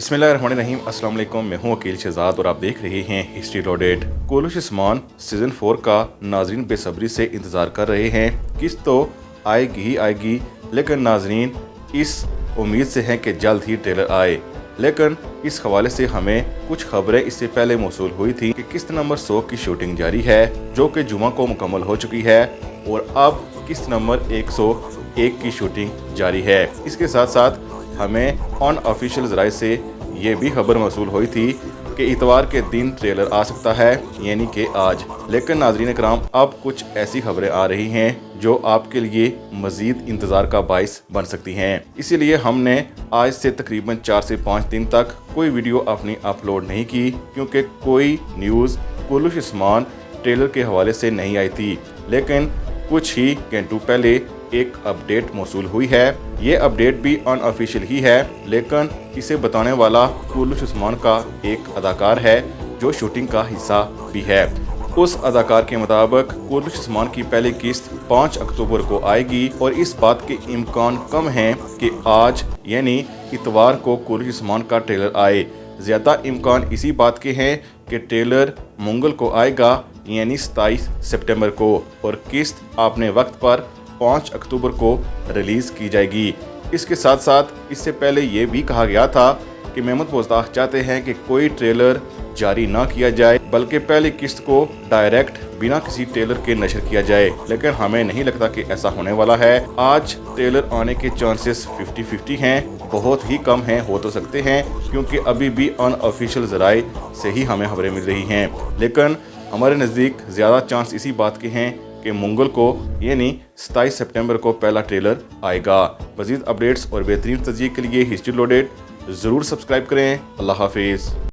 बिस्मिल्लाहिर्रहमानिर्रहीम। अस्सलाम वालेकुम। मैं हूं वकील शहजाद और आप देख रहे हैं हिस्ट्री लोडेड। कोलुश उस्मान सीज़न 4 का नाजरीन बेसब्री से इंतज़ार कर रहे हैं। किस्त तो आएगी ही आएगी, लेकिन नाजरीन इस उम्मीद से हैं कि जल्द ही ट्रेलर आए। लेकिन इस हवाले से हमें कुछ खबरें इससे पहले मौसूल हुई थी कि किस्त नंबर 100 की शूटिंग जारी है, जो कि जुमा को मुकम्मल हो चुकी है, और अब किस्त नंबर 101 की शूटिंग जारी है। इसके साथ साथ हमें अनऑफिशियल ज़राए से ये भी खबर मौसूल हुई थी कि इतवार के दिन ट्रेलर आ सकता है, यानी कि आज। लेकिन नाज़रीन कराम, अब कुछ ऐसी खबरें आ रही हैं जो आपके लिए मज़ीद इंतज़ार का बाइस बन सकती हैं। इसीलिए हमने आज से तकरीबन 4 से 5 दिन तक कोई वीडियो अपनी अपलोड नहीं की, क्योंकि कोई न्यूज़ कोलुश उस्मान ट्रेलर के हवाले से नहीं आई थी। लेकिन कुछ ही घंटों पहले एक अपडेट मौसूल हुई है। ये अपडेट भी अनऑफिशियल ही है, लेकिन इसे बताने वाला कोलुश उस्मान का एक अदाकार है जो शूटिंग का हिस्सा भी है। उस अदाकार के मुताबिक कोलुश उस्मान की पहली किस्त 5 अक्टूबर को आएगी, और इस बात के इम्कान कम हैं कि आज यानी इतवार को कोलुश उस्मान का ट्रेलर आए। ज़्यादा इम्कान इसी बात के हैं कि ट्रेलर मंगल को आएगा, यानी 27 सितंबर को, और किस्त आपने वक्त पर 5 अक्टूबर को रिलीज़ की जाएगी। इसके साथ साथ इससे पहले ये भी कहा गया था कि महमूद पोस्ताख चाहते हैं कि कोई ट्रेलर जारी ना किया जाए, बल्कि पहली किस्त को डायरेक्ट बिना किसी ट्रेलर के नशर किया जाए। लेकिन हमें नहीं लगता कि ऐसा होने वाला है। आज ट्रेलर आने के चांसेस 50-50 हैं, बहुत ही कम हैं, हो तो सकते हैं, क्योंकि अभी भी अनऑफिशियल ज़राए से ही हमें खबरें मिल रही हैं। लेकिन हमारे नज़दीक ज़्यादा चांस इसी बात के हैं कि मंगल को यानी 27 सितंबर को पहला ट्रेलर आएगा। मज़ीद अपडेट्स और बेहतरीन तजज़िये के लिए हिस्ट्री लोडेड ज़रूर सब्सक्राइब करें। अल्लाह हाफिज़।